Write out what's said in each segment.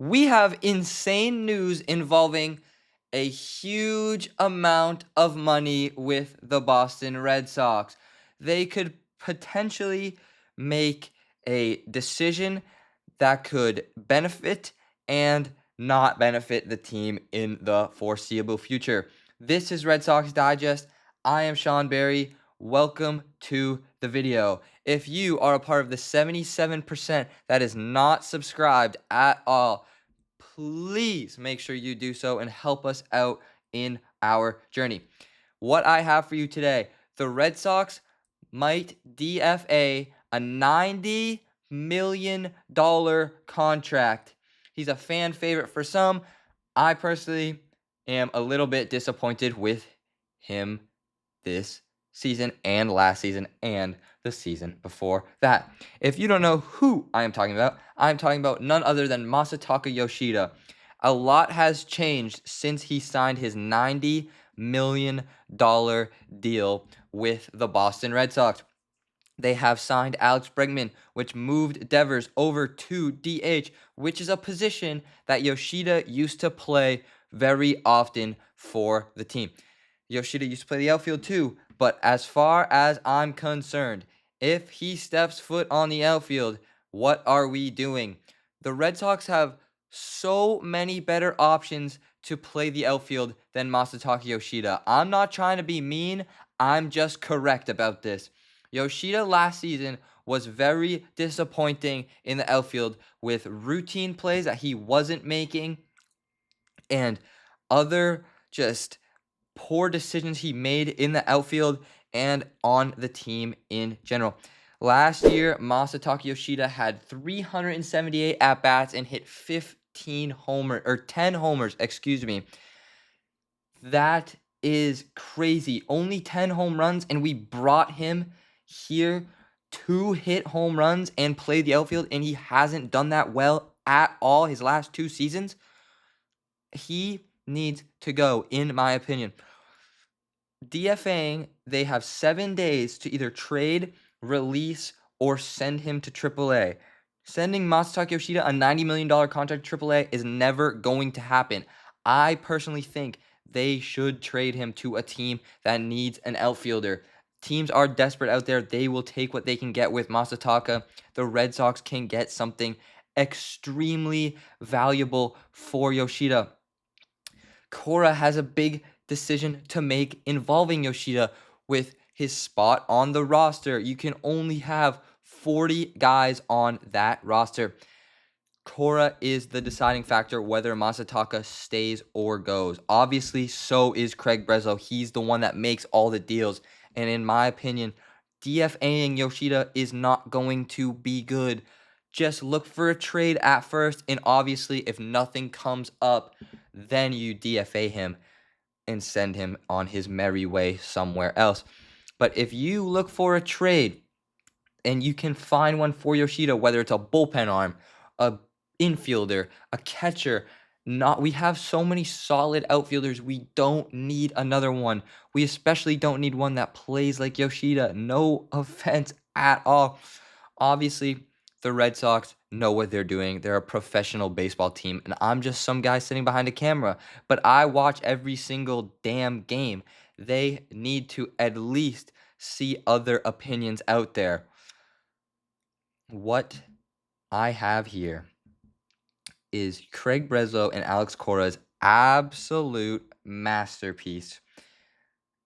we have insane news involving a huge amount of money with the Boston Red Sox. They could potentially make a decision that could benefit and not benefit the team in the foreseeable future. This is Red Sox Digest. I am Sean Barry. Welcome to the video. If you are a part of the 77% that is not subscribed at all, please make sure you do so and help us out in our journey. What I have for you today, the Red Sox might DFA a $90 million contract. He's a fan favorite for some. I personally am a little bit disappointed with him this season and last season and the season before that. If you don't know who I am talking about none other than Masataka Yoshida. A lot has changed since he signed his $90 million deal with the Boston Red Sox. They have signed Alex Bregman, which moved Devers over to DH, which is a position that Yoshida used to play very often for the team. Yoshida used to play the outfield too, but as far as I'm concerned, if he steps foot on the outfield, what are we doing? The Red Sox have so many better options to play the outfield than Masataka Yoshida. I'm not trying to be mean, I'm just correct about this. Yoshida last season was very disappointing in the outfield with routine plays that he wasn't making and other just poor decisions he made in the outfield and on the team in general. Last year, Masataka Yoshida had 378 at-bats and hit 10 homers, That is crazy. Only 10 home runs, and we brought him here to hit home runs and play the outfield, and he hasn't done that well at all his last 2 seasons. He needs to go, in my opinion. DFAing, they have 7 days to either trade, release, or send him to AAA. Sending Masataka Yoshida a $90 million contract to AAA is never going to happen. I personally think they should trade him to a team that needs an outfielder. Teams are desperate out there. They will take what they can get with Masataka. The Red Sox can get something extremely valuable for Yoshida. Cora has a big decision to make involving Yoshida with his spot on the roster. You can only have 40 guys on that roster. Cora is the deciding factor whether Masataka stays or goes. Obviously, so is Craig Breslow. He's the one that makes all the deals. And in my opinion, DFAing Yoshida is not going to be good. Just look for a trade at first, and obviously, if nothing comes up, then you DFA him and send him on his merry way somewhere else. But if you look for a trade and you can find one for Yoshida, whether it's a bullpen arm, a infielder, a catcher, we have so many solid outfielders. We don't need another one. We especially don't need one that plays like Yoshida. No offense at all. Obviously, the Red Sox know what they're doing. They're a professional baseball team, and I'm just some guy sitting behind a camera. But I watch every single damn game. They need to at least see other opinions out there. What I have here is Craig Breslow and Alex Cora's absolute masterpiece.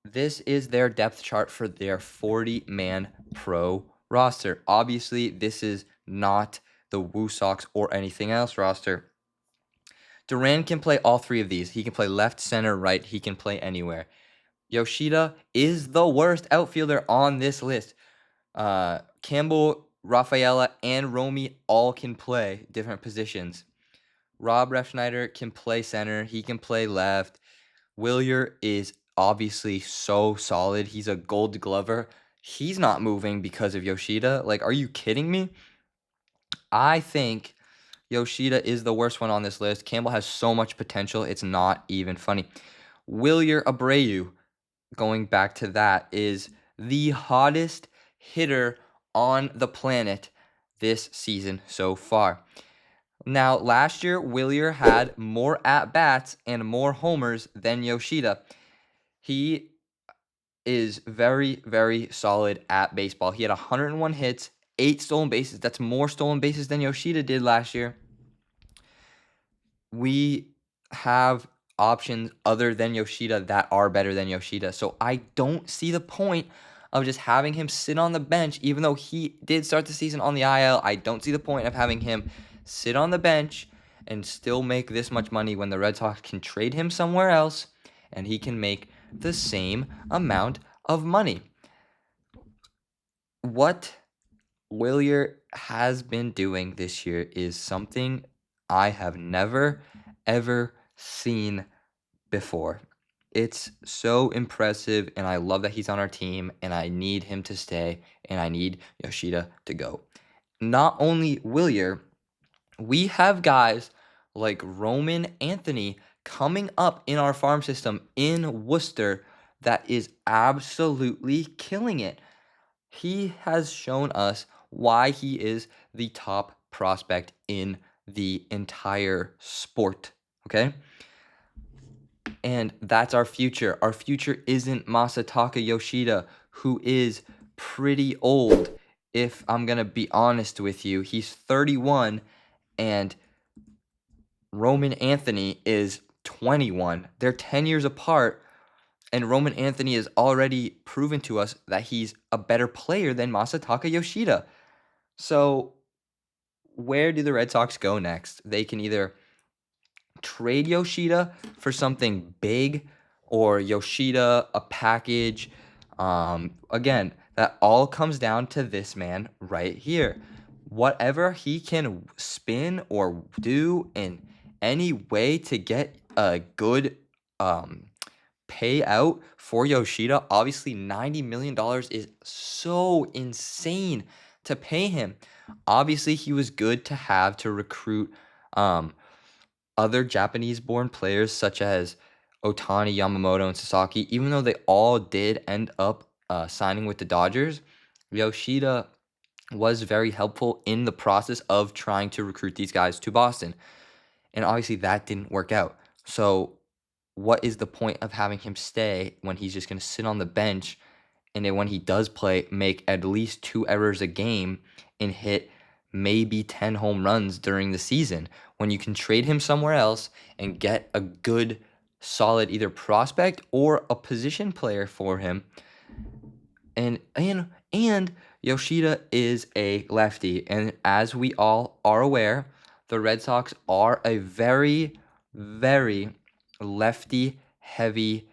This is their depth chart for their 40-man pro roster. Obviously, this is not the Woo Sox or anything else roster. Duran can play all 3 of these. He can play left, center, right. He can play anywhere. Yoshida is the worst outfielder on this list. Campbell, Rafaela, and Romy all can play different positions. Rob Refsnyder can play center. He can play left. Wilyer is obviously so solid. He's a gold glover. He's not moving because of Yoshida. Like, are you kidding me? I think Yoshida is the worst one on this list. Campbell has so much potential. It's not even funny. Wilyer Abreu, going back to that, is the hottest hitter on the planet this season so far. Now, last year, Willier had more at-bats and more homers than Yoshida. He is very, very solid at baseball. He had 101 hits, 8 stolen bases. That's more stolen bases than Yoshida did last year. We have options other than Yoshida that are better than Yoshida. So I don't see the point of just having him sit on the bench, even though he did start the season on the IL. I don't see the point of having him sit on the bench and still make this much money when the Red Sox can trade him somewhere else and he can make the same amount of money. What Willier has been doing this year is something I have never, ever seen before. It's so impressive, and I love that he's on our team, and I need him to stay, and I need Yoshida to go. Not only Willier, we have guys like Roman Anthony coming up in our farm system in Worcester that is absolutely killing it. He has shown us why he is the top prospect in the entire sport, okay? And that's our future. Our future isn't Masataka Yoshida, who is pretty old. If I'm going to be honest with you, he's 31 and Roman Anthony is 21. They're 10 years apart, and Roman Anthony has already proven to us that he's a better player than Masataka Yoshida. So, where do the Red Sox go next? They can either trade Yoshida for something big or Yoshida a package. Again, that all comes down to this man right here. Whatever he can spin or do in any way to get a good payout for Yoshida. Obviously, $90 million is so insane to pay him. Obviously, he was good to have to recruit other Japanese-born players such as Otani, Yamamoto, and Sasaki. Even though they all did end up signing with the Dodgers, Yoshida was very helpful in the process of trying to recruit these guys to Boston. And obviously, that didn't work out. So what is the point of having him stay when he's just going to sit on the bench and then when he does play, make at least 2 errors a game and hit maybe 10 home runs during the season when you can trade him somewhere else and get a good, solid either prospect or a position player for him. And Yoshida is a lefty, and as we all are aware, the Red Sox are a very, very lefty heavy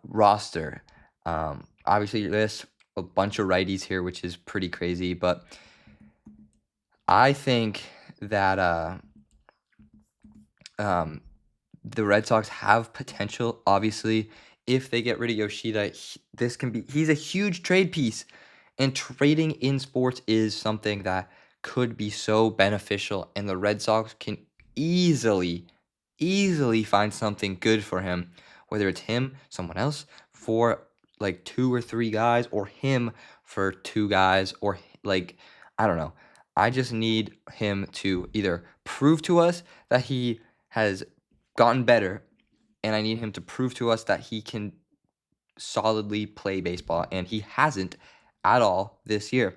roster. Obviously there's a bunch of righties here, which is pretty crazy, but I think that the Red Sox have potential. Obviously, if they get rid of Yoshida, he's a huge trade piece. And trading in sports is something that could be so beneficial, and the Red Sox can easily find something good for him, whether it's him, someone else, for like 2 or 3 guys, or him for 2 guys, or like, I don't know. I just need him to either prove to us that he has gotten better, and I need him to prove to us that he can solidly play baseball, and he hasn't at all this year.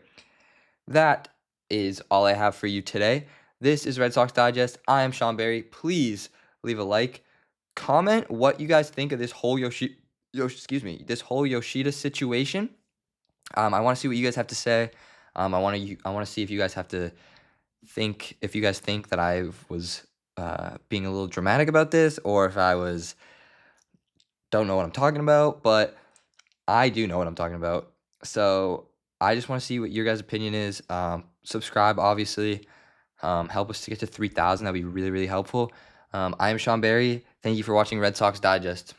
That is all I have for you today. This is Red Sox Digest. I am Sean Barry. Please leave a like. Comment what you guys think of this whole this whole Yoshida situation. I want to see what you guys have to say. I want to see if you guys think that I was being a little dramatic about this, or if I don't know what I'm talking about, but I do know what I'm talking about. So I just want to see what your guys' opinion is. Subscribe, obviously. Help us to get to 3,000. That'd be really, really helpful. I am Sean Barry. Thank you for watching Red Sox Digest.